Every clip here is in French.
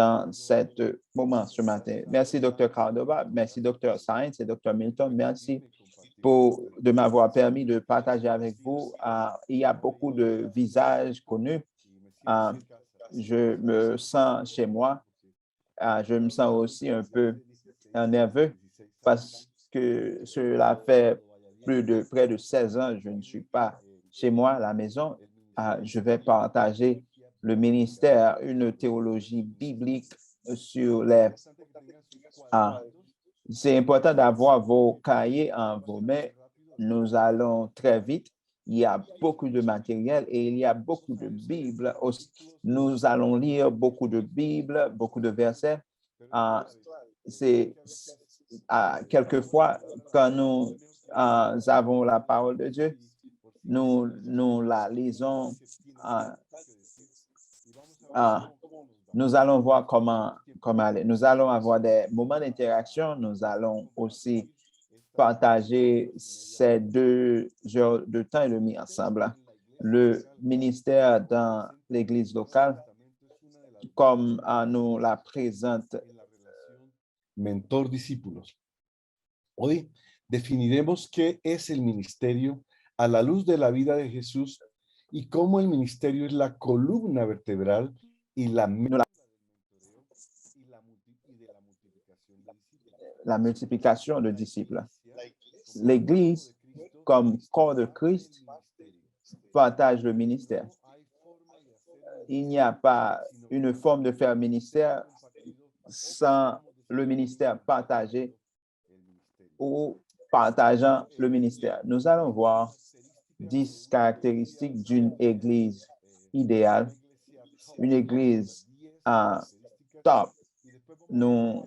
dans ce moment ce matin. Merci, Dr. Cardova. Merci, Dr. Sainz et Dr. Milton. Merci de m'avoir permis de partager avec vous. Il y a beaucoup de visages connus. Je me sens chez moi. Je me sens aussi un peu nerveux parce que cela fait près de 16 ans, je ne suis pas chez moi à la maison. Je vais partager le ministère, une théologie biblique sur les... c'est important d'avoir vos cahiers en vos mains. Nous allons très vite. Il y a beaucoup de matériel et il y a beaucoup de Bibles aussi. Nous allons lire beaucoup de Bibles, beaucoup de versets. Quelquefois, quand nous avons la parole de Dieu, nous la lisons. Nous allons voir comment aller. Nous allons avoir des moments d'interaction. Nous allons aussi partager ces 2 heures de temps et demi ensemble. Le ministère dans l'Église locale, comme nous la présente. Mentor-discípulos. Hoy definiremos qué es el ministerio a la luz de la vida de Jesús y cómo el ministerio es la columna vertebral y la multiplication de disciples. L'Église, comme corps de Christ, partage le ministère. Il n'y a pas une forme de faire ministère sans le ministère partagé ou partageant le ministère. Nous allons voir 10 caractéristiques d'une Église idéale, une Église top. Nous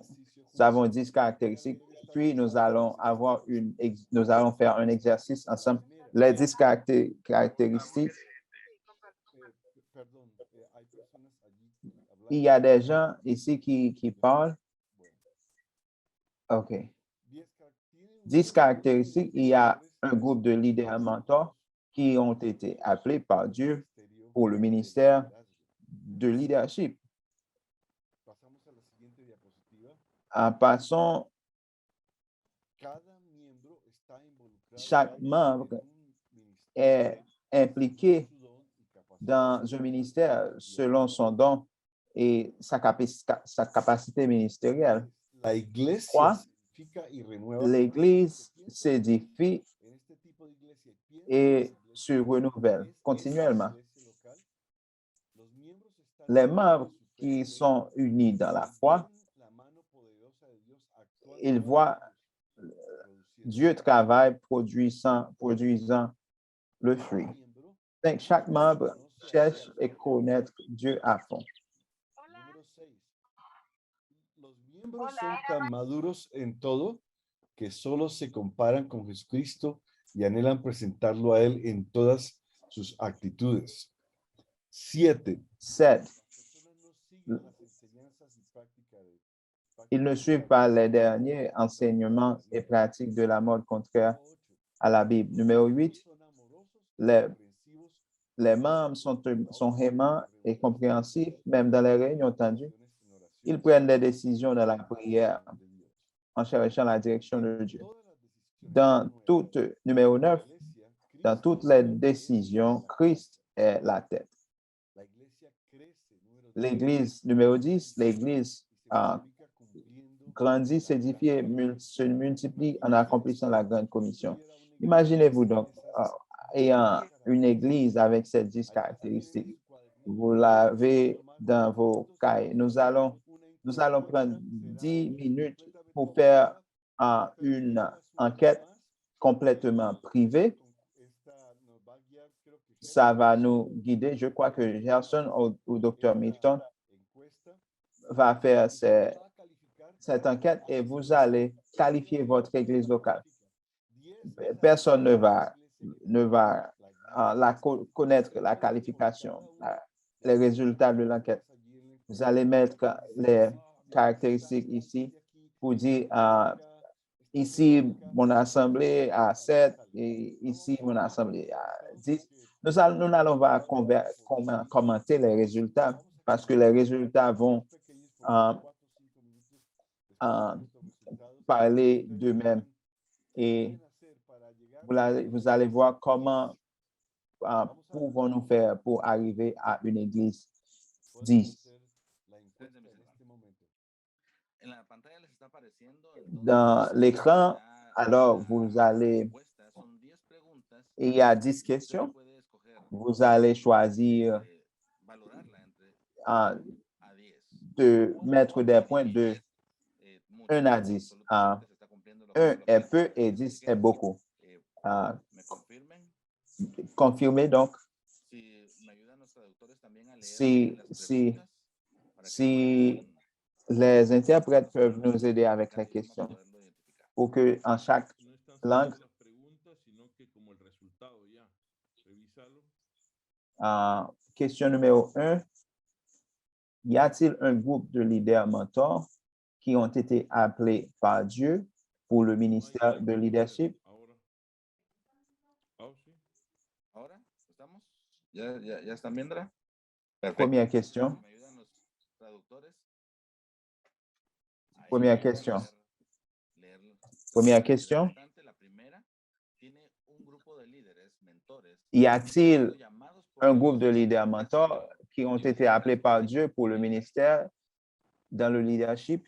avons 10 caractéristiques, puis nous allons faire un exercice ensemble. Les 10 caractéristiques. Il y a des gens ici qui parlent. OK. 10 caractéristiques. Il y a un groupe de leaders mentors qui ont été appelés par Dieu pour le ministère de leadership. En passant, chaque membre est impliqué dans un ministère selon son don et sa capacité ministérielle. L'Église s'édifie et se renouvelle continuellement. Les membres qui sont unis dans la foi, ils voient Dieu travaille produisant le fruit. Donc, chaque membre cherche et connaître Dieu à fond. Los miembros son tan maduros en todo que solo se comparan con Jesucristo y anhelan presentarlo a Él en todas sus actitudes. 7. Ils ne suivent pas les derniers enseignements et pratiques de la mode contraire à la Bible. Numéro 8. Les membres sont aimants et compréhensifs, même dans les réunions tendues. Ils prennent des décisions dans la prière en cherchant la direction de Dieu. Numéro 9, dans toutes les décisions, Christ est la tête. L'Église, numéro 10, l'Église grandit, s'édifie, se multiplie en accomplissant la grande commission. Imaginez-vous donc ayant une Église avec ces 10 caractéristiques. Vous l'avez dans vos cahiers. Nous allons prendre 10 minutes pour faire une enquête complètement privée. Ça va nous guider. Je crois que Gerson ou Dr. Milton va faire cette enquête et vous allez qualifier votre église locale. Personne ne va connaître la qualification, les résultats de l'enquête. Vous allez mettre les caractéristiques ici pour dire ici mon assemblée à 7 et ici mon assemblée à 10. Nous n'allons pas commenter les résultats parce que les résultats vont euh, 4 o 5 minutos euh, después de estos resultados. parler Ustedes d'eux-mêmes saben qué et pueden hacer para llegar vous allez voir comment Vamos a pouvons-nous faire pour arriver à une église pueden 10. hacer la encuesta en este momento. En la pantalla les está apareciendo Dans entonces l'écran, ya alors la vous allez, encuesta son 10 preguntas il y a 10 y usted questions. puede escoger Vous allez choisir valorarla entre uh, 1 a 10. de Uno mettre des points significa de es mucho, 1 à 10. absolutamente se está cumpliendo lo que 1 dice la est peu palabra. et Así 10 que est beaucoup. me confirmen Confirmez donc si me ayudan los traductores también a leer si, las si, preguntas para que si puedan les interprètes peuvent nous aider avec les cada idioma questions poderlo identificar. pour que en chaque No es tan langue, solo las preguntas, sino que como el resultado ya. Revísalo. question numéro 1, y a-t-il un groupe de leaders mentors qui ont été appelés par Dieu pour le ministère de leadership? Ahora. Ah, sí. ¿Ahora? ¿Estamos? ¿Ya están viéndola? Perfecto. Première question. Si me ayudan los traductores. Ahí Première pueden question. leerlo. Première question. La primera tiene un grupo de líderes, mentores, Y a-t-il llamados por un Dios groupe de leaders mentors qui ont été appelés par Dieu pour le ministère dans le leadership?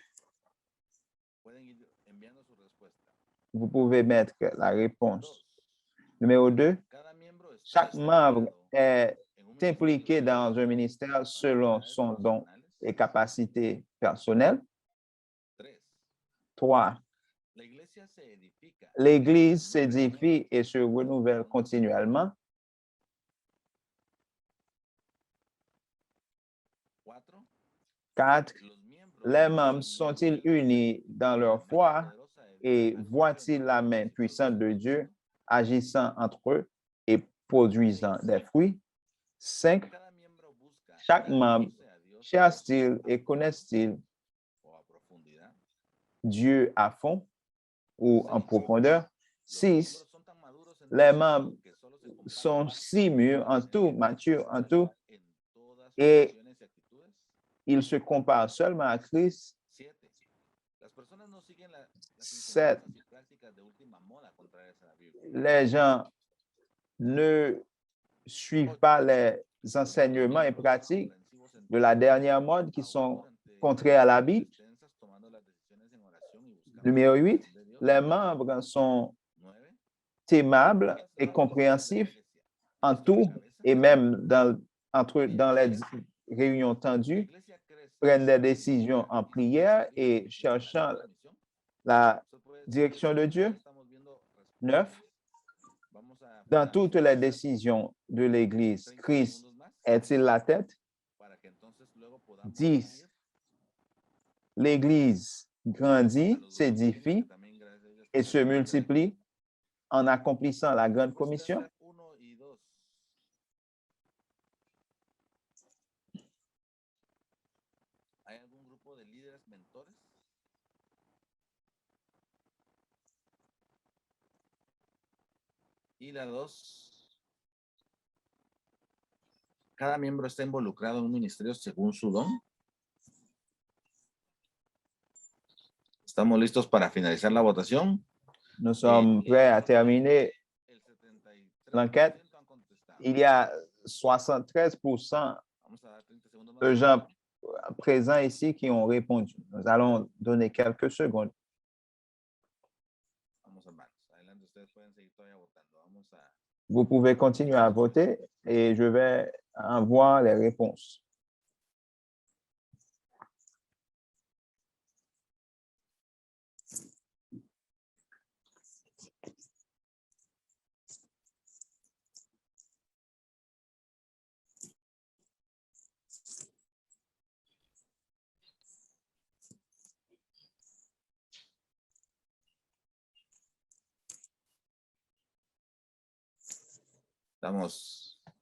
Pueden ir enviando su respuesta. Vous pouvez mettre la réponse. Dos, Numéro 2, cada miembro está chaque membre est en un impliqué dans un ministère selon son don et capacité personnelle. 3. 3. La iglesia se edifica. L'Église s'édifie et se renouvelle continuellement. 4. 4. Los miembros Les membres sont-ils unis dans leur foi et voient-ils la main puissante de Dieu agissant entre eux et produisant des fruits? 5. Cada miembro busca Chaque membre acercarse a Dios cherche-t-il et connaissent-ils o a profundidad. Dieu à fond ou en profondeur? Los 6. miembros son tan maduros en Les todo membres que solo se comparan sont si mûrs en tout, matures en tout, en todas sus et acciones y actitudes. ils se comparent seulement à Christ. 7. Las personas no siguen las 7. enseñanzas y prácticas de última moda contrarias a la Biblia. Les gens ne suivent pas les enseignements et pratiques de la dernière mode qui sont contraires à la Bible. Numéro 8, les membres sont 9. aimables et compréhensifs en tout et même dans les réunions tendues, prennent des décisions en prière et cherchant la direction de Dieu. 9. Dans toutes les décisions de l'Église, Christ est-il la tête? 10. L'Église grandit, s'édifie et se multiplie en accomplissant la grande commission. ¿Hay algún grupo de líderes mentores? Y la 2. Cada miembro está involucrado en un ministerio según su don. ¿Estamos listos para finalizar la votación? Nous sommes prêts à terminer l'enquête. Il y a 73% de gens présents ici qui ont répondu. Nous allons donner quelques secondes. Vous pouvez continuer à voter et je vais en voir les réponses.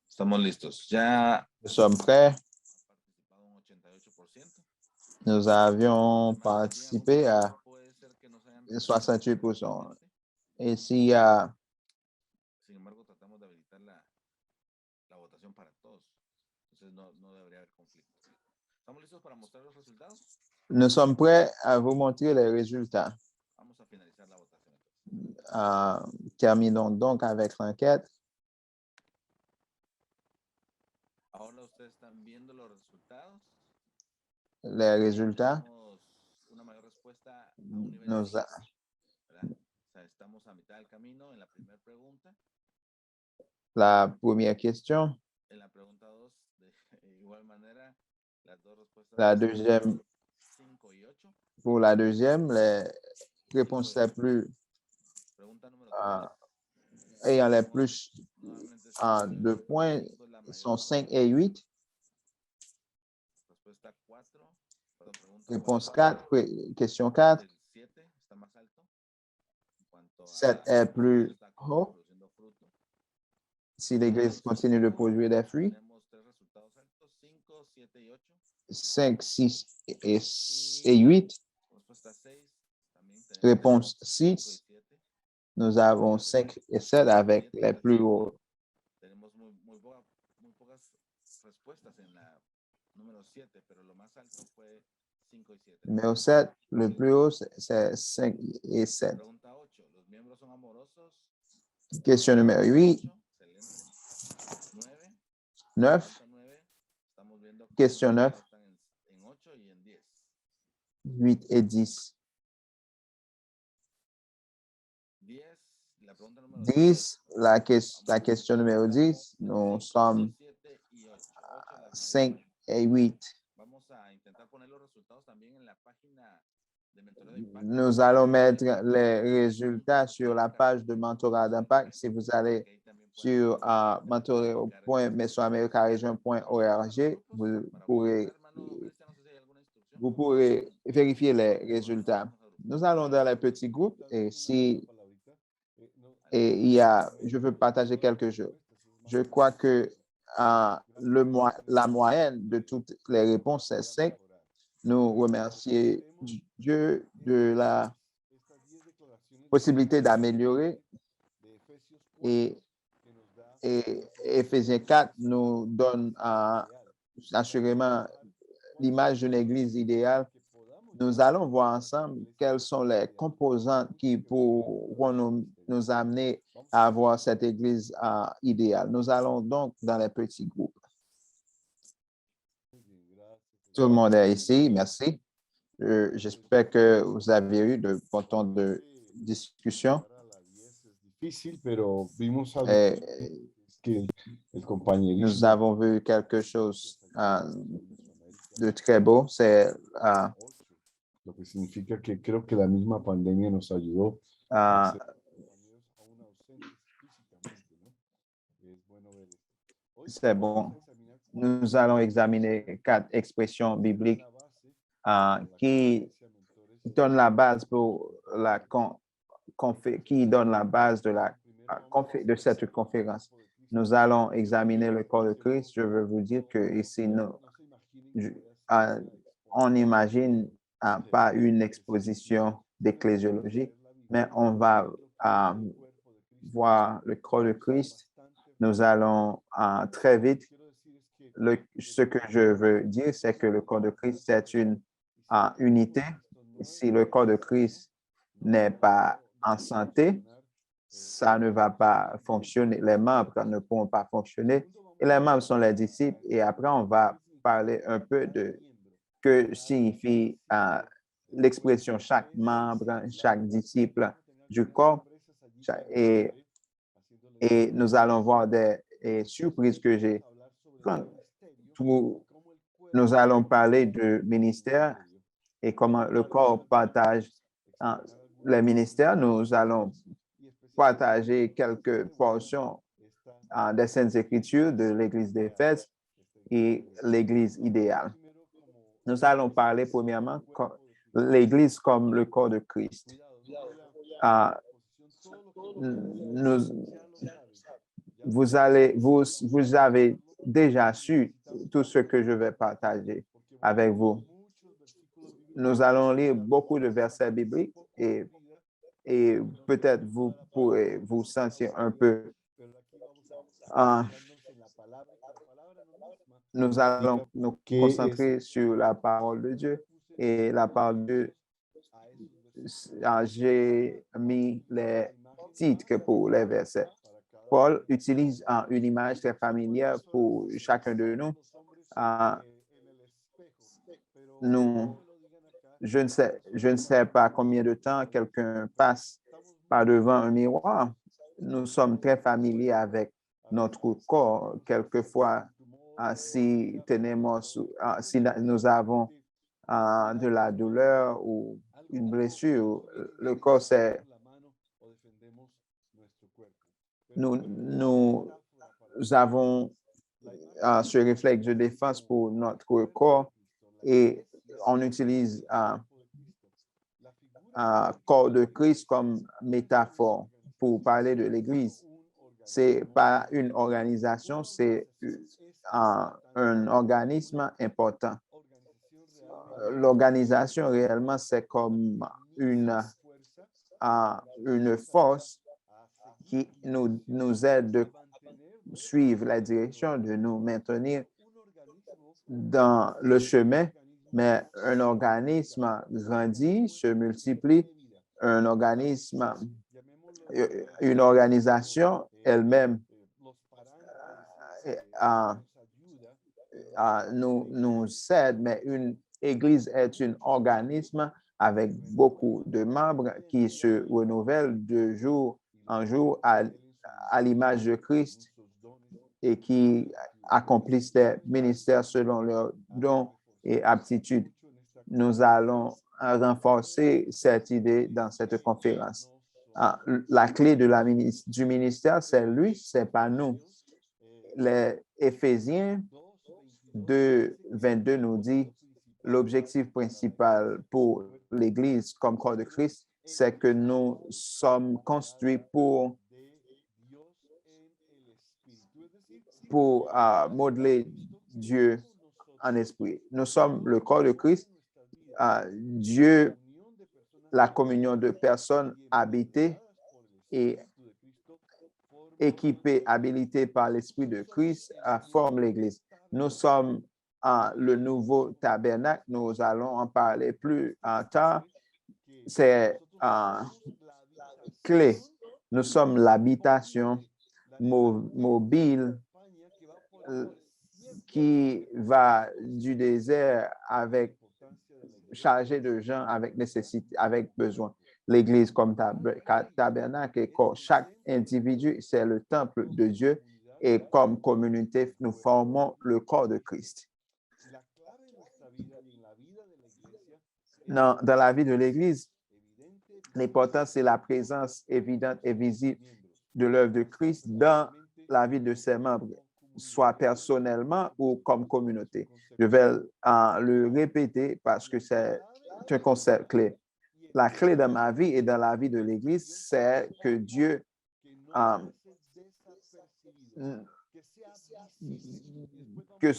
Estamos listos. Ya Nous sommes prêts. Nous avions participé à 68%. Et s'il y a... Sin embargo, tratamos de habilitar la votación para todos. Entonces no debería haber conflicto. ¿Estamos listos para mostrar los resultados? Nous sommes prêts à vous montrer les résultats. Vamos a finalizar la votación entonces. Terminons donc avec l'enquête. Ahora ustedes están viendo los resultados. Les résultats, Tenemos una mayor respuesta a un nivel nous, 6, ¿verdad? O sea, estamos a mitad del camino en la primera pregunta. la première question, En la pregunta 2, de igual manera, las dos respuestas la son deuxième, 5 y 8. pour la deuxième, les réponses les plus Pregunta número euh, 3. ayant les plus Nuevamente, de points es la mayor sont 5 et 8. respuesta 4. Perdón, pregunta Réponse 4. 4, question 4, El 7 está más alto. En cuanto a 7 est plus está haut. produciendo fruto. Si l'Église continue de produire des fruits, Tenemos tres resultados altos, 5, 7 y 8. 5, 6 et 8. Respuesta 6. También tenemos Réponse 5 y 6, 7. nous avons 5 et 7 avec les plus hauts. Tenemos muy pocas respuestas en la número 7, pero lo más alto fue 5 y 7. Numéro 7, le plus haut, c'est 5 et 7. Pregunta 8. Los miembros son amorosos. Question numéro 8, 8. Excelente. 9. 9. 9. Estamos viendo que Question 9, están en 8 y en 10. 8 et 10. 10. La pregunta número 10, la question numéro 10, nous sommes 7 y 8. 8 las 5 et 8. Vamos a intentar poner los resultados también en la página de Mentoría de Impacto. Nous allons mettre les résultats sur la page de Mentorat d'Impact. Si vous allez sur mentorat.mesoamericaregion.org, vous pourrez vérifier les résultats. Nous allons dans les petits groupes et si je veux partager quelque chose. Je crois que la moyenne de toutes les réponses est 5. Nous remercions Dieu de la possibilité d'améliorer et Éphésiens 4 nous donne assurément l'image d'une église idéale. Nous allons voir ensemble quelles sont les composantes qui pourront nous amener à avoir cette église idéale. Nous allons donc dans les petits groupes. Tout le monde est ici, merci. J'espère que vous avez eu de bons temps de discussion. Difícil, pero vimos algo Et que el compañerismo. nous avons vu quelque chose de très beau. C'est Lo que significa que creo que la misma pandemia nos ayudó uh, aún ausentes físicamente, ¿no? Es bueno ver esto. Hoy c'est bon. Nous allons examiner 4 expressions bibliques qui donnent la base pour qui donnent la base de cette conférence. Nous allons examiner le corps de Christ. Je veux vous dire que ici, on n'imagine pas une exposition d'ecclésiologie, mais on va voir le corps de Christ. Nous allons très vite. Ce que je veux dire, c'est que le corps de Christ, c'est une unité. Si le corps de Christ n'est pas en santé, ça ne va pas fonctionner. Les membres ne pourront pas fonctionner. Et les membres sont les disciples. Et après, on va parler un peu de que signifie l'expression chaque membre, chaque disciple du corps. Et nous allons voir des surprises que j'ai. Nous allons parler du ministère et comment le corps partage les ministères. Nous allons partager quelques portions des Saintes Écritures de l'Église d'Éphèse et l'Église idéale. Nous allons parler premièrement de l'Église comme le corps de Christ. Vous avez déjà su tout ce que je vais partager avec vous. Nous allons lire beaucoup de versets bibliques et peut-être vous pourrez vous sentir un peu. Nous allons nous concentrer sur la parole de Dieu Et la part 2, j'ai mis les titres pour les versets. Paul utilise une image très familière pour chacun de nous. Nous, je ne sais pas combien de temps quelqu'un passe par devant un miroir. Nous sommes très familiers avec notre corps. Quelquefois, si nous avons de la douleur ou une blessure, le corps, nous avons ce réflexe de défense pour notre corps et on utilise un corps de Christ comme métaphore pour parler de l'Église. Ce n'est pas une organisation, c'est un organisme important. L'organisation réellement, c'est comme une force qui nous aide de suivre la direction, de nous maintenir dans le chemin, mais un organisme grandit, se multiplie, un organisme, une organisation elle-même nous aide, mais une église est un organisme avec beaucoup de membres qui se renouvellent de jour en jour à l'image de Christ et qui accomplissent des ministères selon leurs dons et aptitudes. Nous allons renforcer cette idée dans cette conférence. La clé du ministère, c'est lui, c'est pas nous. Les Éphésiens 2, 22 nous dit l'objectif principal pour l'Église comme corps de Christ, c'est que nous sommes construits pour modeler Dieu en esprit. Nous sommes le corps de Christ, Dieu, la communion de personnes habitées et équipées, habilitées par l'Esprit de Christ, forment l'Église. Nous sommes le nouveau tabernacle, nous allons en parler plus tard. C'est clé. Nous sommes l'habitation mobile qui va du désert chargé de gens avec nécessité, avec besoin. L'Église comme tabernacle et corps. Chaque individu, c'est le temple de Dieu et comme communauté, nous formons le corps de Christ. Dans la vie de l'Église, l'important, c'est la présence évidente et visible de l'œuvre de Christ dans la vie de ses membres, soit personnellement ou comme communauté. Je vais le répéter parce que c'est un concept clé. La clé de ma vie et dans la vie de l'Église, c'est que Dieu que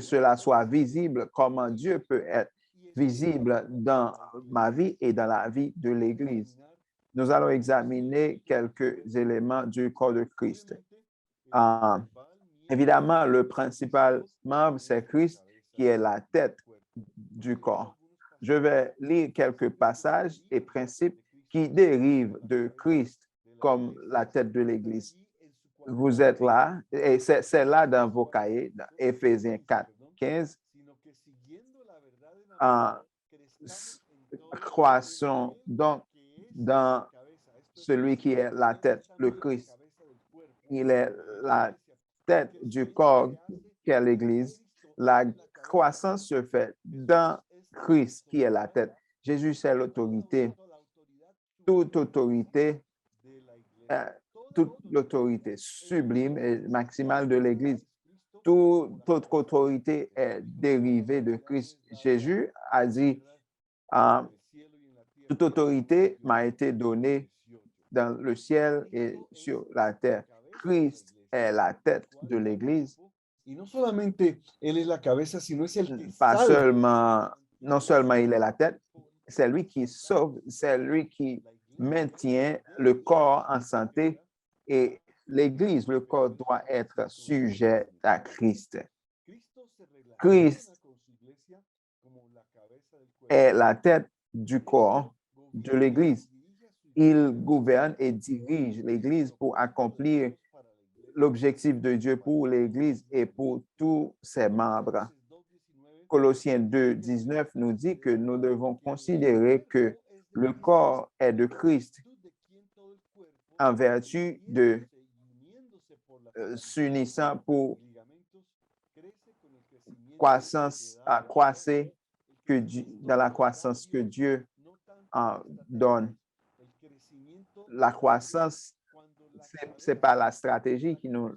cela soit visible, comment Dieu peut être visible dans ma vie et dans la vie de l'Église. Nous allons examiner quelques éléments du corps de Christ. Évidemment, le principal membre, c'est Christ qui est la tête du corps. Je vais lire quelques passages et principes qui dérivent de Christ comme la tête de l'Église. Vous êtes là, et c'est là dans vos cahiers, dans Éphésiens 4, 15. Croissons donc dans celui qui est la tête, le Christ. Il est la tête du corps qu'est l'Église. La croissance se fait dans Christ qui est la tête. Jésus, c'est l'autorité. Toute l'autorité sublime et maximale de l'Église. Toute autre autorité est dérivée de Christ. Jésus a dit, toute autorité m'a été donnée dans le ciel et sur la terre. Christ est la tête de l'Église. Y no solamente él es la cabeza, sino es el que Pas salva. seulement, non seulement il est la tête, c'est lui qui sauve, c'est lui qui maintient le corps en santé et l'Église, le corps doit être sujet à Christ. Christ est la tête du corps de l'Église. Il gouverne et dirige l'Église pour accomplir l'objectif de Dieu pour l'Église et pour tous ses membres. Colossiens 2, 19 nous dit que nous devons considérer que le corps est de Christ en vertu de s'unissant pour croissance à croître dans la croissance que Dieu en donne. La croissance, ce n'est pas la stratégie qui nous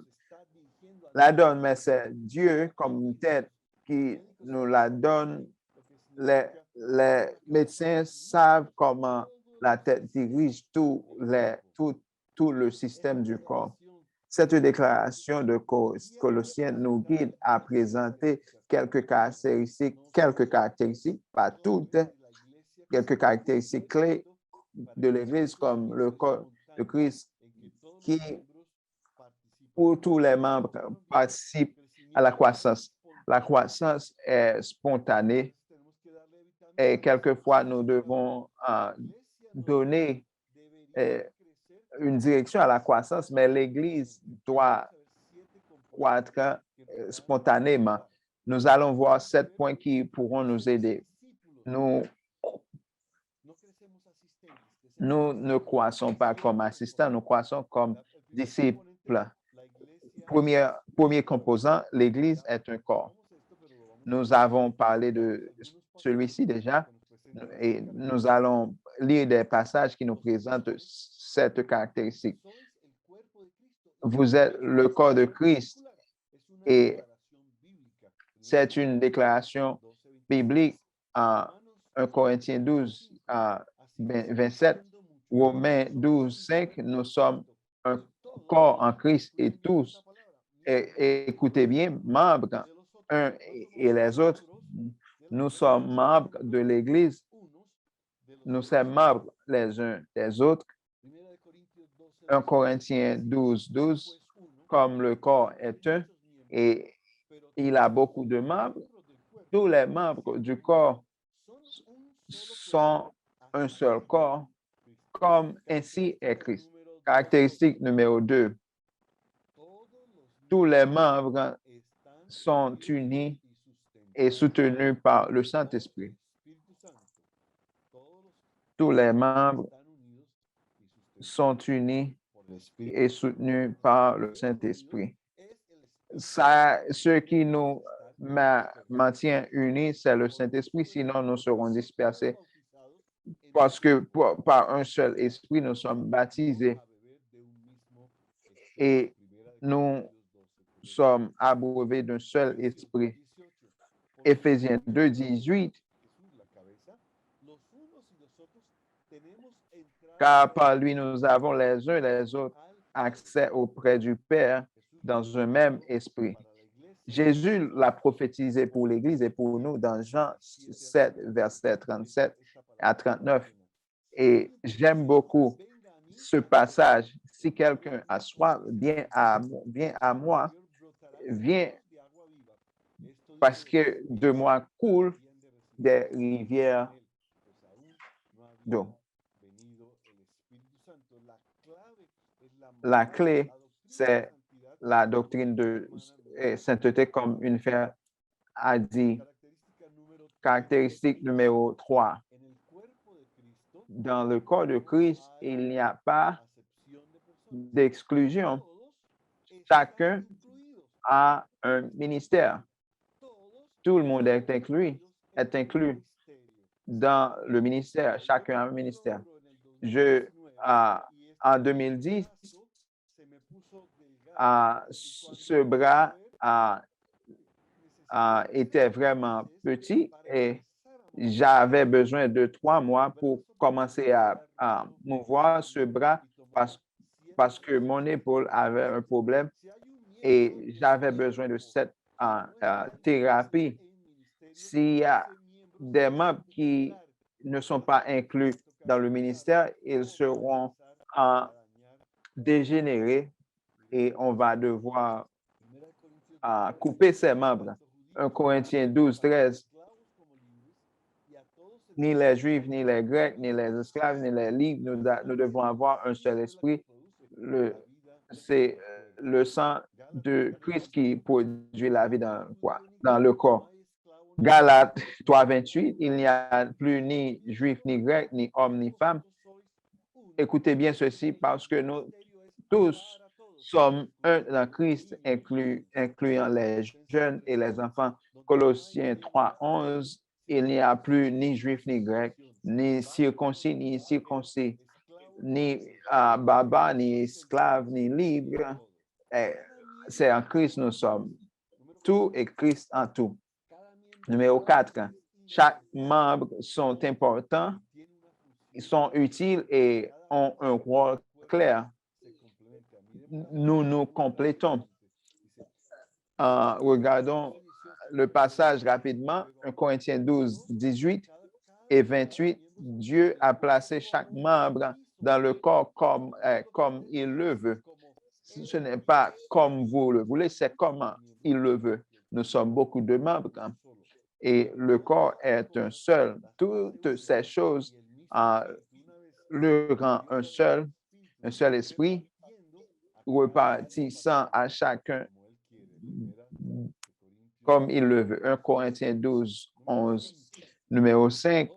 la donne, mais c'est Dieu comme une tête qui nous la donne. Les médecins savent comment la tête dirige tout le système du corps. Cette déclaration de Colossiens nous guide à présenter quelques caractéristiques, pas toutes, quelques caractéristiques clés de l'Église comme le corps de Christ qui, pour tous les membres, participe à la croissance. La croissance est spontanée et quelquefois nous devons donner une direction à la croissance, mais l'Église doit croître spontanément. Nous allons voir 7 points qui pourront nous aider. Nous ne croissons pas comme assistants, nous croissons comme disciples. Premier composant, l'Église est un corps. Nous avons parlé de celui-ci déjà et nous allons lire des passages qui nous présentent cette caractéristique. Vous êtes le corps de Christ et c'est une déclaration biblique en 1 Corinthiens 12, 27, Romains 12, 5, nous sommes un corps en Christ et tous, écoutez bien, membres, un et les autres, nous sommes membres de l'Église, nous sommes membres les uns des autres. 1 Corinthiens 12, 12, comme le corps est un et il a beaucoup de membres, tous les membres du corps sont un seul corps, comme ainsi est Christ. Caractéristique numéro 2. Tous les membres sont unis et soutenus par le Saint-Esprit. Tous les membres sont unis et soutenus par le Saint-Esprit. Ce qui nous maintient unis, c'est le Saint-Esprit, sinon nous serons dispersés. Parce que par un seul esprit, nous sommes baptisés et nous sommes abreuvés d'un seul esprit. Éphésiens 2, 18. Car par lui, nous avons les uns les autres accès auprès du Père dans un même esprit. Jésus l'a prophétisé pour l'Église et pour nous dans Jean 7, versets 37 à 39. Et j'aime beaucoup ce passage. Si quelqu'un a soif, viens à moi, viens parce que de moi coulent des rivières d'eau. La clé, c'est la doctrine de sainteté, comme une frère a dit. Caractéristique numéro 3. Dans le corps de Christ, il n'y a pas d'exclusion. Chacun a un ministère. Tout le monde est inclus dans le ministère. Chacun a un ministère. En 2010, ce bras était vraiment petit et j'avais besoin de 3 mois pour commencer à mouvoir ce bras parce que mon épaule avait un problème et j'avais besoin de cette thérapie. S'il y a des membres qui ne sont pas inclus dans le ministère, ils seront dégénérés et on va devoir couper ses membres. 1 Corinthiens 12, 13. ni les Juifs, ni les Grecs, ni les esclaves, ni les libres, nous devons avoir un seul esprit. C'est le sang de Christ qui produit la vie dans quoi? Dans le corps. Galates 3:28, il n'y a plus ni Juif, ni Grec, ni homme, ni femme. Écoutez bien ceci parce que nous tous sommes un dans Christ, incluant les jeunes et les enfants. Colossiens 3:11, il n'y a plus ni Juif, ni Grec, ni circoncis, ni circoncis, ni baba, ni esclave, ni libre. C'est en Christ nous sommes. Tout est Christ en tout. Numéro 4, chaque membre sont importants, ils sont utiles et ont un rôle clair. Nous nous complétons. Regardons le passage rapidement, 1 Corinthiens 12:18 et 28. Dieu a placé chaque membre dans le corps comme il le veut. Ce n'est pas comme vous le voulez, c'est comment il le veut. Nous sommes beaucoup de membres et le corps est un seul. Toutes ces choses le rend un seul esprit, repartissant à chacun comme il le veut. 1 Corinthiens 12:11. Numéro 5,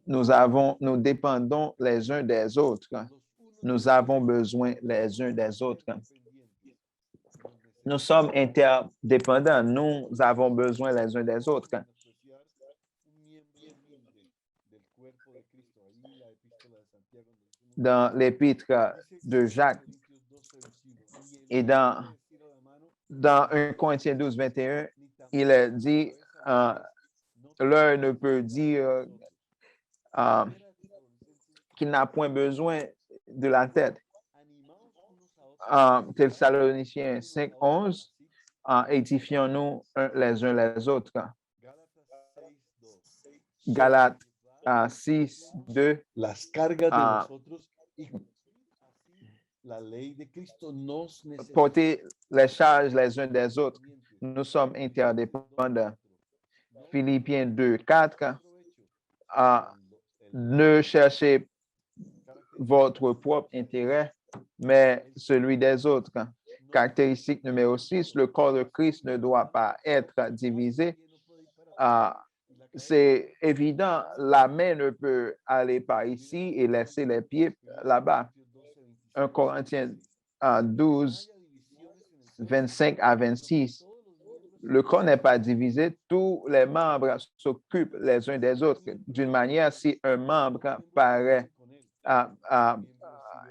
nous dépendons les uns des autres. Nous avons besoin les uns des autres. Nous sommes interdépendants. Nous avons besoin les uns des autres. Dans l'épître de Jacques et dans 1 Corinthiens 12:21, il est dit, l'un ne peut dire qu'il n'a point besoin de la tête. Thessaloniciens 5:11, édifions-nous les uns les autres. Galates 6:2. Las cargas de nosotros y la ley de Cristo nos necesita. Porter les charges les uns des autres. Nous sommes interdépendants. Philippiens 2:4. Ne cherchez votre propre intérêt, mais celui des autres. Caractéristique numéro 6, le corps de Christ ne doit pas être divisé. C'est évident, la main ne peut aller par ici et laisser les pieds là-bas. 1 Corinthiens 12:25-26. Le corps n'est pas divisé, tous les membres s'occupent les uns des autres. D'une manière, si un membre paraît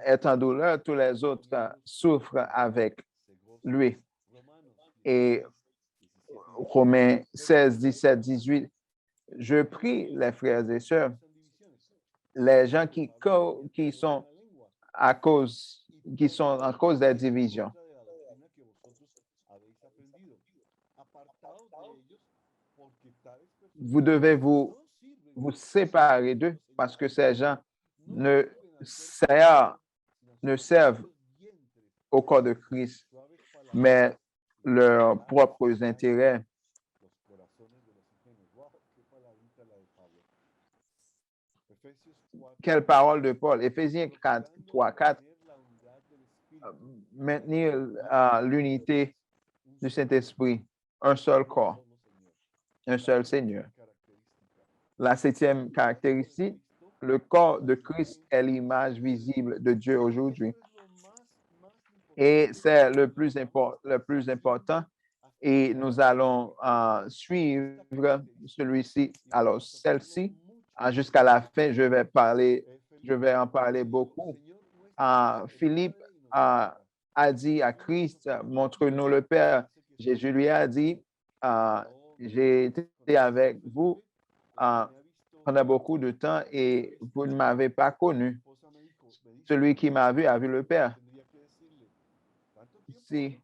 être en douleur, tous les autres souffrent avec lui. Et Romains 16:17-18, je prie les frères et sœurs, les gens qui sont en cause des divisions. Vous devez vous séparer d'eux parce que ces gens ne servent au corps de Christ, mais leurs propres intérêts. Quelle parole de Paul? Éphésiens 3:4. Maintenir l'unité du Saint-Esprit, un seul corps, un seul Seigneur. La 7e caractéristique, le corps de Christ est l'image visible de Dieu aujourd'hui. Et c'est le plus important. Et nous allons suivre celui-ci. Alors, celle-ci, jusqu'à la fin, je vais en parler beaucoup. Philippe a dit à Christ, montre-nous le Père. Jésus lui a dit, j'ai été avec vous pendant beaucoup de temps et vous ne m'avez pas connu. Celui qui m'a vu a vu le Père. Sí.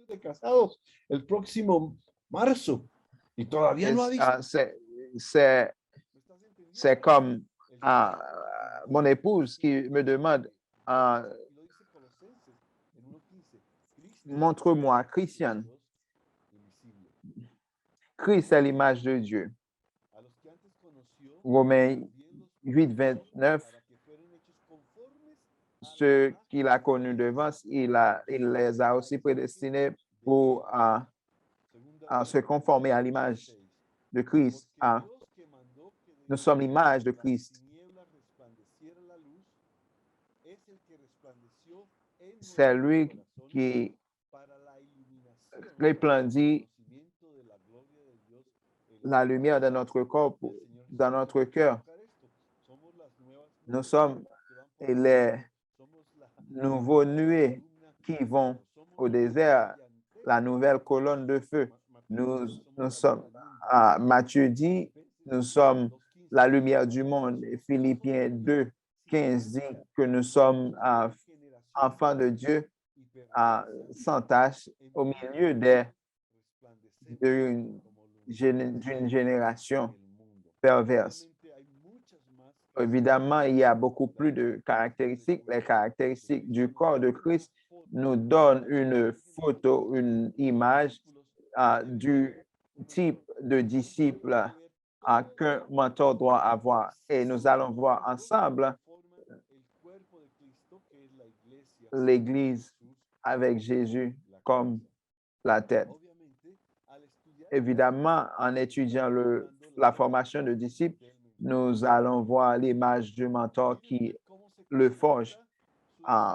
De casados el próximo marzo y todavía no ha visto. C'est comme mon épouse qui me demande, montre-moi Christian. Christ est l'image de Dieu. Romains 8, 29, ceux qu'il a connus d'avance, il les a aussi prédestinés pour se conformer à l'image de Christ. Nous sommes l'image de Christ. C'est lui qui répandit la lumière de notre corps, dans notre cœur. Nous sommes les nouveaux nuées qui vont au désert, la nouvelle colonne de feu. Nous sommes, Matthieu dit, nous sommes la lumière du monde. Et Philippiens 2, 15 dit que nous sommes enfants de Dieu sans tâche au milieu d'une génération perverse. Évidemment, il y a beaucoup plus de caractéristiques. Les caractéristiques du corps de Christ nous donnent une photo, une image du type de disciple qu'un mentor doit avoir. Et nous allons voir ensemble l'Église avec Jésus comme la tête. Évidemment, en étudiant la formation de disciples, nous allons voir l'image du mentor qui le forge,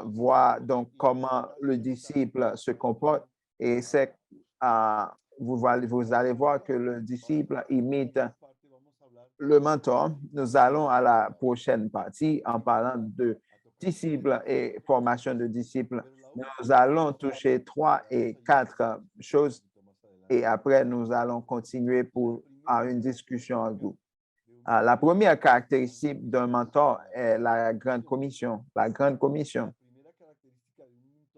voir donc comment le disciple se comporte. Et vous allez voir que le disciple imite le mentor. Nous allons à la prochaine partie en parlant de disciples et formation de disciples. Nous allons toucher 3 et 4 choses et après, nous allons continuer pour une discussion en groupe. La première caractéristique d'un mentor est la grande commission. La grande commission.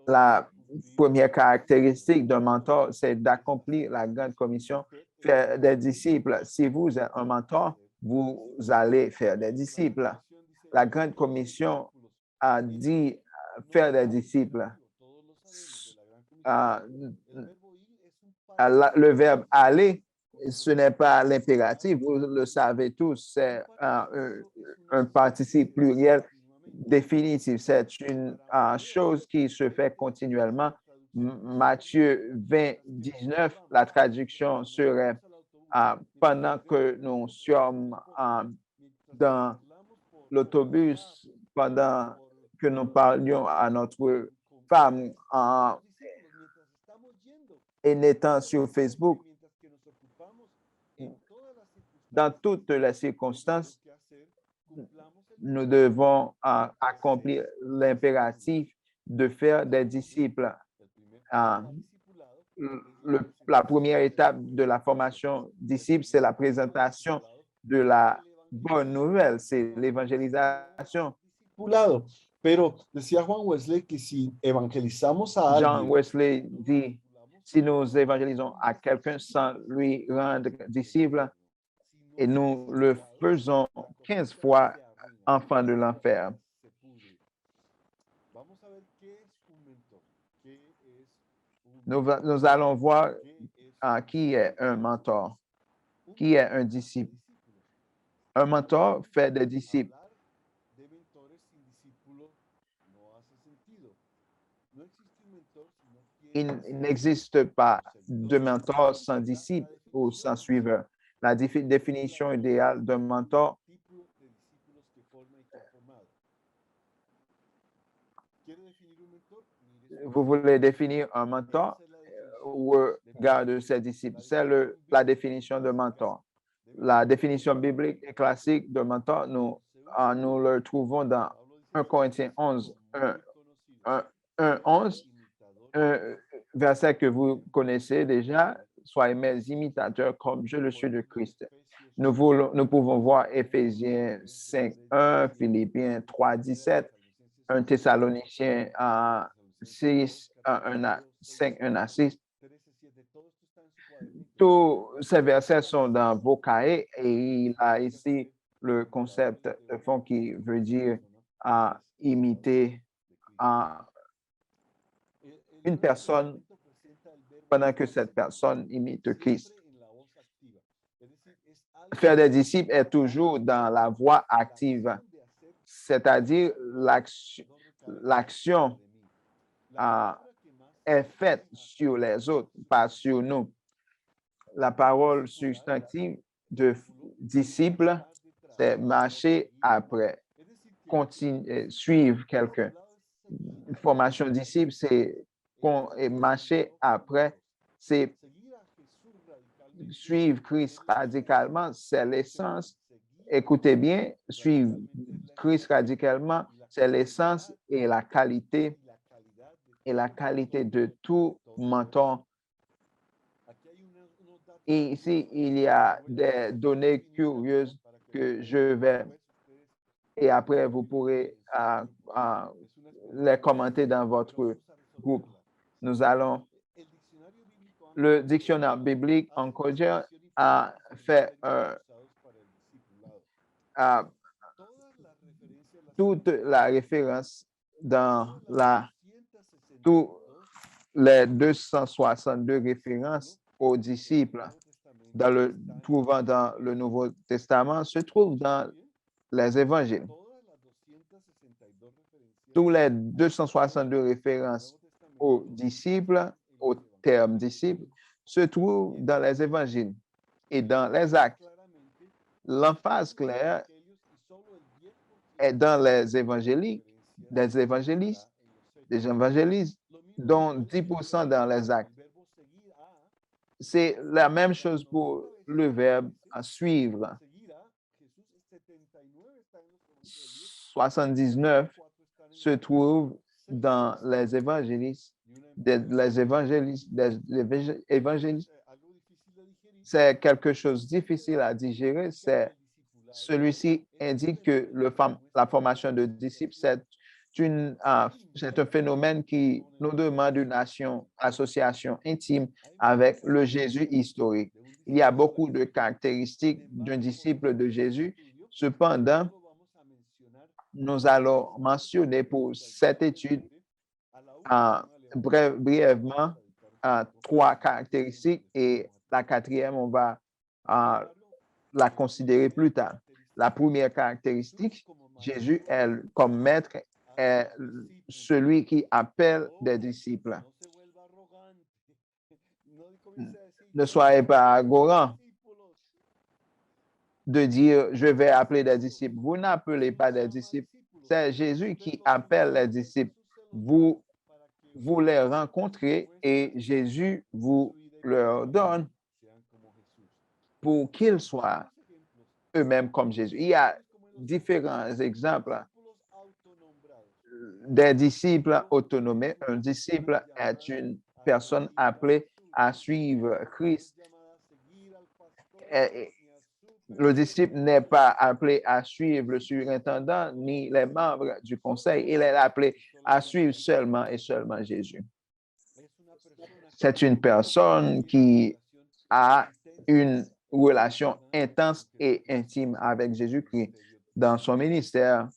La première caractéristique d'un mentor, c'est d'accomplir la grande commission, faire des disciples. Si vous êtes un mentor, vous allez faire des disciples. La grande commission a dit faire des disciples. Le verbe aller, ce n'est pas l'impératif, vous le savez tous, c'est un participe pluriel définitif. C'est une chose qui se fait continuellement. Matthieu 20, 19, la traduction serait pendant que nous sommes dans l'autobus, pendant que nous parlions à notre femme et n'étant sur Facebook, dans toutes les circonstances, nous devons accomplir l'impératif de faire des disciples. La première étape de la formation disciple, c'est la présentation de la bonne nouvelle, c'est l'évangélisation. Pero decía Juan Wesley que si evangelizamos a Jean alguien, Wesley dit, si nous évangélisons à quelqu'un sans lui rendre disciple, et nous le faisons 15 fois enfant de l'enfer. Nous allons voir qui est un mentor, qui est un disciple. Un mentor fait des disciples. Il n'existe pas de mentor sans disciple ou sans suiveur. La définition idéale d'un mentor vous voulez définir un mentor ou regard de ses disciples. C'est la définition de mentor. La définition biblique et classique de mentor, nous le trouvons dans 1 Corinthiens 11, 11, un verset que vous connaissez déjà, soyez mes imitateurs comme je le suis de Christ. Nous pouvons voir Éphésiens 5, 1, Philippiens 3, 17, 1 Thessaloniciens 6, 5, 1 à 6. Tous ces versets sont dans vos cahiers et il a ici le concept de fond qui veut dire imiter une personne pendant que cette personne imite Christ. faire des disciples est toujours dans la voie active, c'est-à-dire l'action est faite sur les autres, pas sur nous. La parole substantive de disciple, c'est marcher après, continuer, suivre quelqu'un. Formation disciple, c'est marcher après, c'est suivre Christ radicalement, c'est l'essence. Écoutez bien, suivre Christ radicalement, c'est l'essence et la qualité de tout menton. Et ici, il y a des données curieuses que je vais, et après, vous pourrez les commenter dans votre groupe. Nous allons, le dictionnaire biblique encodeur a fait toute la référence dans tous les 262 références aux disciples trouvant dans le Nouveau Testament se trouvent dans les évangiles. Tous les 262 références aux disciples, au terme disciple, se trouvent dans les évangiles et dans les actes. L'emphase claire est dans les évangélistes, dont 10% dans les actes. C'est la même chose pour le verbe suivre. 79 se trouve dans les évangélistes. C'est quelque chose de difficile à digérer. Celui-ci indique que la formation de disciples, c'est un phénomène qui nous demande une association intime avec le Jésus historique. Il y a beaucoup de caractéristiques d'un disciple de Jésus. Cependant, nous allons mentionner pour cette étude brièvement 3 caractéristiques et la 4e, on va la considérer plus tard. La première caractéristique, Jésus comme maître est celui qui appelle des disciples. Ne soyez pas arrogants de dire, je vais appeler des disciples. Vous n'appelez pas des disciples. C'est Jésus qui appelle les disciples. Vous les rencontrez et Jésus vous leur donne pour qu'ils soient eux-mêmes comme Jésus. Il y a différents exemples des disciples autonomes. Un disciple est une personne appelée à suivre Christ. Le disciple n'est pas appelé à suivre le surintendant ni les membres du conseil. Il est appelé à suivre seulement et seulement Jésus. C'est une personne qui a une relation intense et intime avec Jésus-Christ dans son ministère.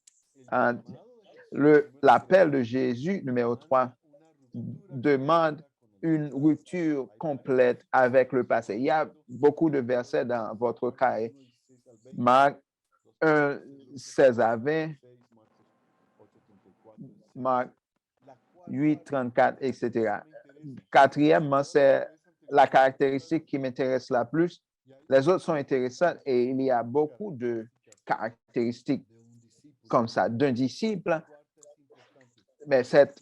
L'appel de Jésus, numéro 3, demande une rupture complète avec le passé. Il y a beaucoup de versets dans votre cahier. Marc 1, 16 à 20, Marc 8, 34, etc. Quatrièmement, c'est la caractéristique qui m'intéresse la plus. Les autres sont intéressantes et il y a beaucoup de caractéristiques comme ça d'un disciple. Mais cette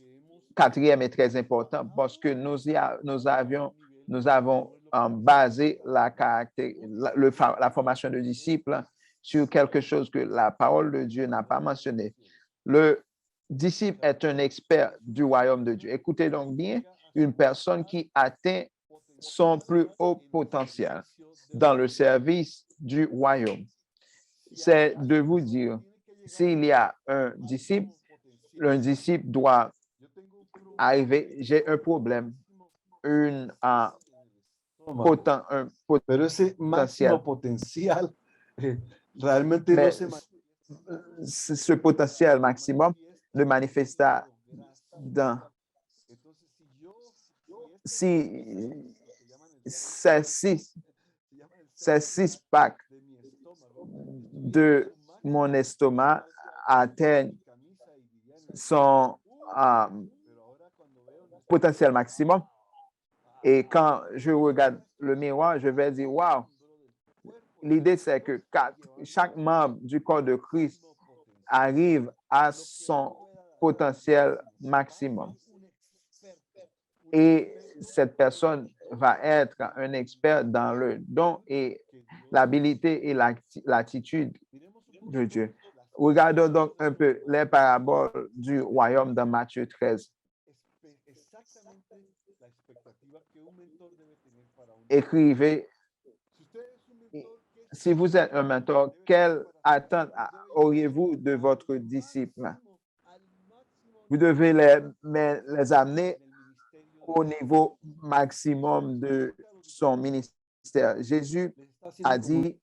4e est très importante parce que nous avons basé la formation de disciples sur quelque chose que la parole de Dieu n'a pas mentionné. Le disciple est un expert du royaume de Dieu. Écoutez donc bien, une personne qui atteint son plus haut potentiel dans le service du royaume. C'est de vous dire, s'il y a un disciple doit arriver, j'ai un problème, pero ese máximo potencial realmente no se ce potentiel maximum le manifesta dans ces 6 packs de mon estomac atteignent son potentiel maximum. Et quand je regarde le miroir, je vais dire, wow, l'idée c'est que chaque membre du corps de Christ arrive à son potentiel maximum. Et cette personne va être un expert dans le don et l'habilité et l'attitude de Dieu. Regardons donc un peu les paraboles du royaume dans Matthieu 13. Écrivez, si vous êtes un mentor, quelle attente auriez-vous de votre disciple? Vous devez les amener au niveau maximum de son ministère. Jésus a dit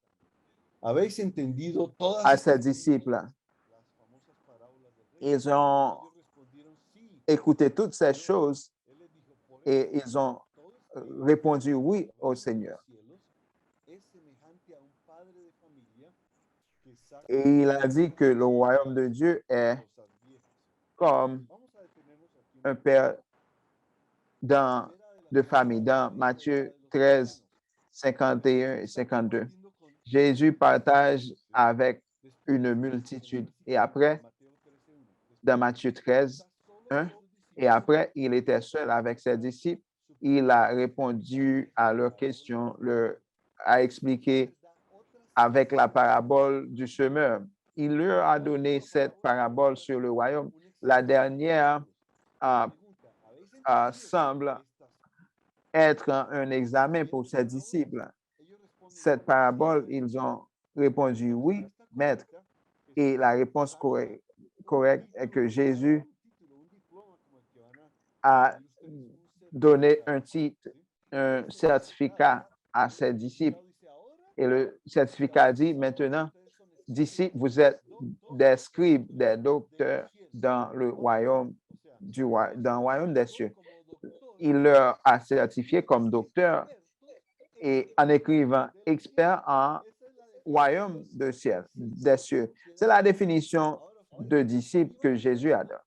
habéis entendido todas à ses disciples, ils ont écouté toutes ces choses et ils ont répondu oui au Seigneur. Et il a dit que le royaume de Dieu est comme un père de famille. Dans Matthieu 13, 51 et 52, Jésus partage avec une multitude. Et après, dans Matthieu 13, 1, et après, il était seul avec ses disciples. Il a répondu à leurs questions, leur a expliqué avec la parabole du semeur. Il leur a donné cette parabole sur le royaume. La dernière semble être un examen pour ses disciples. Cette parabole, ils ont répondu oui, maître. Et la réponse correcte est que Jésus a donné un titre, un certificat à ses disciples. Et le certificat dit maintenant, disciples, vous êtes des scribes, des docteurs dans le royaume dans le royaume des cieux. Il leur a certifié comme docteur et en écrivant expert en royaume des cieux. C'est la définition de disciple que Jésus a donnée.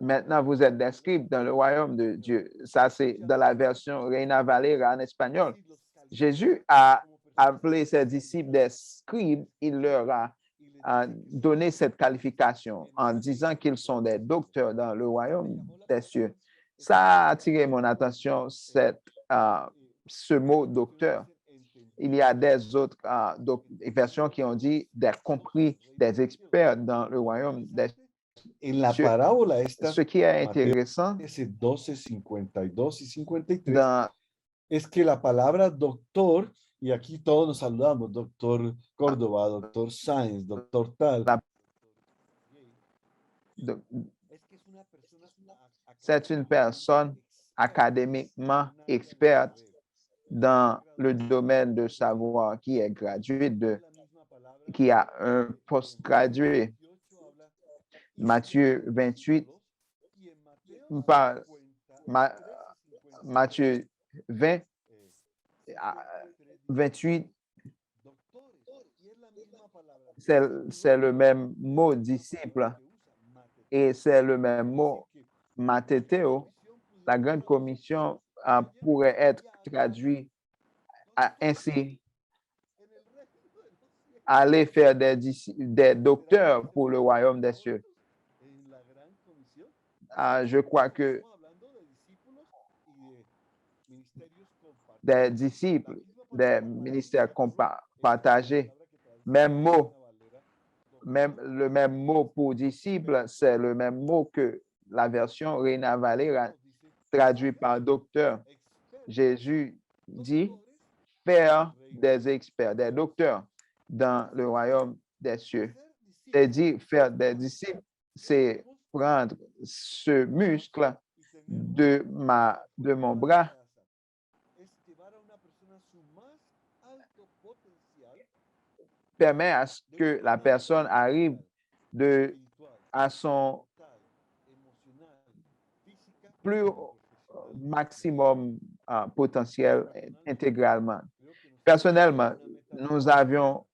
Maintenant, vous êtes des scribes dans le royaume de Dieu. Ça, c'est dans la version Reina Valera en espagnol. Jésus a appelé ses disciples des scribes. Il leur a donné cette qualification en disant qu'ils sont des docteurs dans le royaume des cieux. Ça a attiré mon attention, ce mot docteur. Il y a des autres versions qui ont dit des compris, des experts dans le royaume des cieux. En la parábola esta, Ce qui est intéressant 12, 52 y 53, es que la palabra doctor, y aquí todos nos saludamos, doctor Córdoba, doctor Sáenz, doctor tal. C'est une personne académiquement experte dans le domaine de savoir qui est gradué, qui a un postgradué. Matthieu 28, Matthieu 20, 28, c'est le même mot disciple et c'est le même mot mathétéo. La grande commission pourrait être traduite ainsi: aller faire des docteurs pour le royaume des cieux. Je crois que des disciples, des ministères partagés, même mot, le même mot pour disciple, c'est le même mot que la version Reina Valera traduit par docteur. Jésus dit faire des experts, des docteurs dans le royaume des cieux. C'est-à-dire faire des disciples, c'est prendre ce muscle de mon bras permet à ce que la personne arrive à son plus maximum potentiel intégralement. Personnellement, nous avions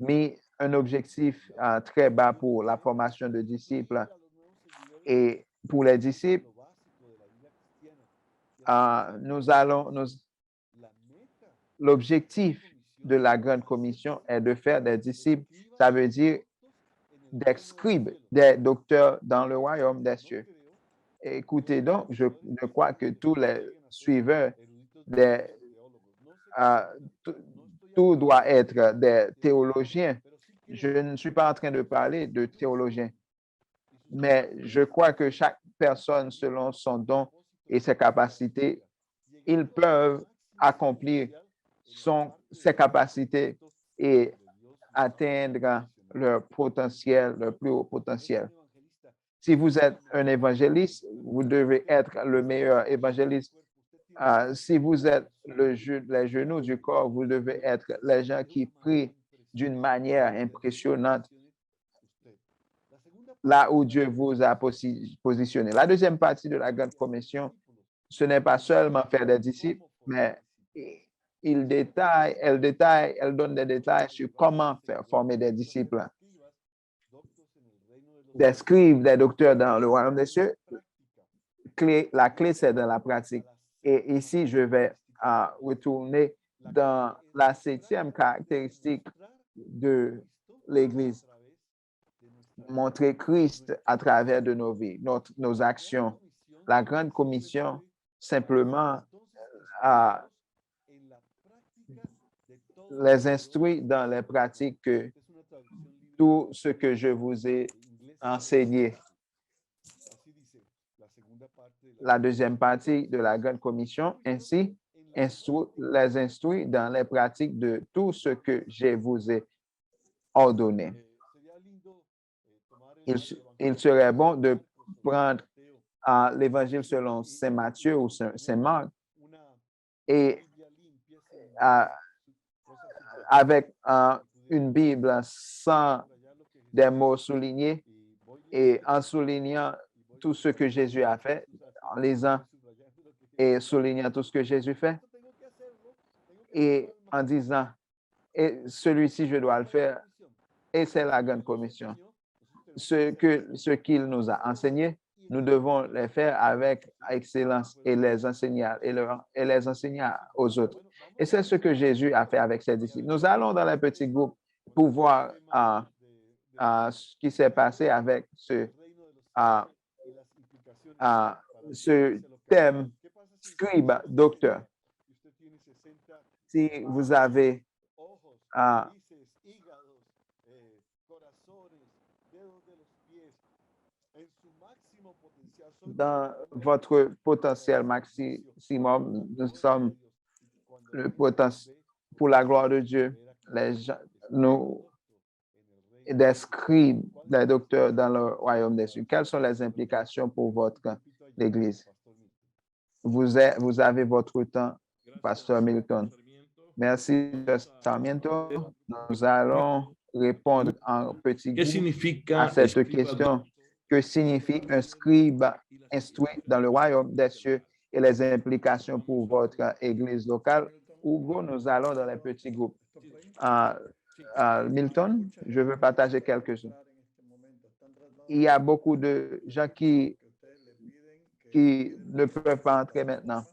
mis un objectif très bas pour la formation de disciples. Et pour les disciples, l'objectif de la Grande Commission est de faire des disciples, ça veut dire des scribes, des docteurs dans le royaume des cieux. Écoutez donc, je crois que tous les suiveurs, tout doit être des théologiens. Je ne suis pas en train de parler de théologiens, mais je crois que chaque personne, selon son don et ses capacités, ils peuvent accomplir ses capacités et atteindre leur potentiel, leur plus haut potentiel. Si vous êtes un évangéliste, vous devez être le meilleur évangéliste. Si vous êtes les genoux du corps, vous devez être les gens qui prient d'une manière impressionnante là où Dieu vous a positionné. La deuxième partie de la Grande Commission, ce n'est pas seulement faire des disciples, mais elle donne des détails sur comment faire former des disciples, des scribes, des docteurs dans le royaume des cieux. La clé, c'est dans la pratique. Et ici, je vais retourner dans la 7e caractéristique de l'Église. Montrer Christ à travers de nos vies, nos actions. La Grande Commission, simplement, les instruit dans les pratiques que tout ce que je vous ai enseigné. La deuxième partie de la Grande Commission, ainsi, les instruit dans les pratiques de tout ce que je vous ai ordonné. Il serait bon de prendre l'Évangile selon Saint Matthieu ou Saint Marc et avec une Bible sans des mots soulignés et en soulignant tout ce que Jésus a fait, en lisant et soulignant tout ce que Jésus fait et en disant, et celui-ci, je dois le faire, et c'est la Grande Commission. Ce qu'il nous a enseigné, nous devons les faire avec excellence et les enseigner aux autres. Et c'est ce que Jésus a fait avec ses disciples. Nous allons dans les petits groupes pour voir ce qui s'est passé avec ce thème scribe, docteur. Si vous avez dans votre potentiel maximum, nous sommes le potentiel pour la gloire de Dieu, des scribes, des docteurs dans le royaume des cieux. Quelles sont les implications pour votre Église? Vous avez votre temps, Pasteur Milton. Merci, Pasteur Sarmiento. Nous allons répondre en petit groupe à cette question. Que signifie un scribe instruit dans le royaume des cieux et les implications pour votre Église locale? Hugo, nous allons dans les petits groupes. Milton, je veux partager quelque chose. Il y a beaucoup de gens qui ne peuvent pas entrer maintenant.